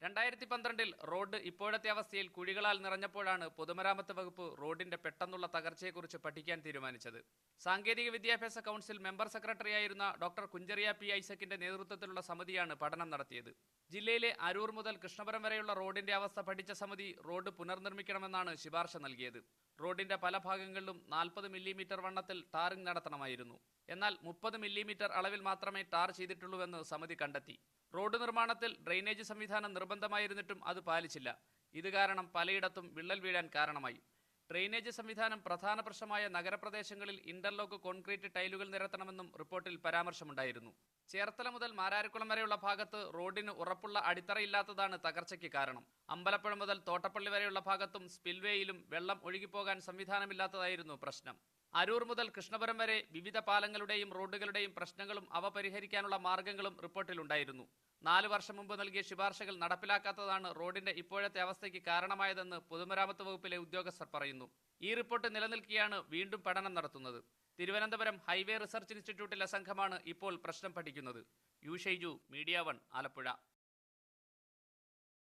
2012-ൽ road ഇപ്പോഴത്തെ അവസ്ഥയിൽ കുഴികളാൽ നിറഞ്ഞപ്പോഴാണ് പൊതുമരാമത്ത് വകുപ്പ് റോഡിന്റെ പെട്ടെന്നുള്ള തകർച്ചയെക്കുറിച്ച് പഠിക്കാൻ തീരുമാനിച്ചത്. സാങ്കേതിക വിദ്യാഭ്യാസ കൗൺസിൽ മെമ്പർ സെക്രട്ടറിയായിരുന്ന ഡോക്ടർ കുഞ്ചറിയ പി ഐസക്കിന്റെ നേതൃത്വത്തിലുള്ള സമിതിയാണ് പഠനം നടത്തിയത്. ജില്ലയിലെ അരൂർ മുതൽ കൃഷ്ണപുരം വരെയുള്ള റോഡിന്റെ അവസ്ഥ പഠിച്ച സമിതി റോഡ് പുനർനിർമ്മിക്കണമെന്നാണ് ശുപാർശ നൽകിയത്. റോഡിന്റെ പല ഭാഗങ്ങളിലും 40 മില്ലിമീറ്റർ വണ്ണത്തിൽ ടാറിംഗ് നടത്തണമായിരുന്നു. എന്നാൽ 30 മില്ലിമീറ്റർ അളവിൽ മാത്രമേ ടാർ ചെയ്തിട്ടുള്ളൂവെന്ന് സമിതി കണ്ടെത്തി. റോഡ് നിർമ്മാണത്തിൽ ഡ്രെയിനേജ് സംവിധാനം നിർബന്ധമായിരുന്നിട്ടും അത് പാലിച്ചില്ല. ഇത് കാരണം പലയിടത്തും വിള്ളൽ വീഴാൻ കാരണമായി. ഡ്രെയിനേജ് സംവിധാനം പ്രധാന പ്രശ്നമായ നഗരപ്രദേശങ്ങളിൽ ഇന്റർലോക്ക് കോൺക്രീറ്റ് ടൈലുകൾ നിരത്തണമെന്നും റിപ്പോർട്ടിൽ പരാമർശമുണ്ടായിരുന്നു. ചേർത്തല മുതൽ മാരാരിക്കുളം വരെയുള്ള ഭാഗത്ത് റോഡിന് ഉറപ്പുള്ള അടിത്തറയില്ലാത്തതാണ് തകർച്ചയ്ക്ക് കാരണം. അമ്പലപ്പുഴ മുതൽ തോട്ടപ്പള്ളി വരെയുള്ള ഭാഗത്തും സ്പിൽവേയിലും വെള്ളം ഒഴുകിപ്പോകാൻ സംവിധാനമില്ലാത്തതായിരുന്നു പ്രശ്നം. അരൂർ മുതൽ കൃഷ്ണപുരം വരെ വിവിധ പാലങ്ങളുടെയും റോഡുകളുടെയും പ്രശ്നങ്ങളും അവ പരിഹരിക്കാനുള്ള മാർഗങ്ങളും റിപ്പോർട്ടിലുണ്ടായിരുന്നു. 4 വർഷം മുമ്പ് നൽകിയ ശുപാർശകൾ നടപ്പിലാക്കാത്തതാണ് റോഡിന്റെ ഇപ്പോഴത്തെ അവസ്ഥയ്ക്ക് കാരണമായതെന്ന് പൊതുമരാമത്ത് വകുപ്പിലെ ഉദ്യോഗസ്ഥർ പറയുന്നു. ഈ റിപ്പോർട്ട് നിലനിൽക്കെയാണ് വീണ്ടും പഠനം നടത്തുന്നത്. തിരുവനന്തപുരം ഹൈവേ റിസർച്ച് ഇൻസ്റ്റിറ്റ്യൂട്ടിലെ സംഘമാണ് ഇപ്പോൾ പ്രശ്നം പഠിക്കുന്നത്. U Shaiju, media 1, Alappuzha.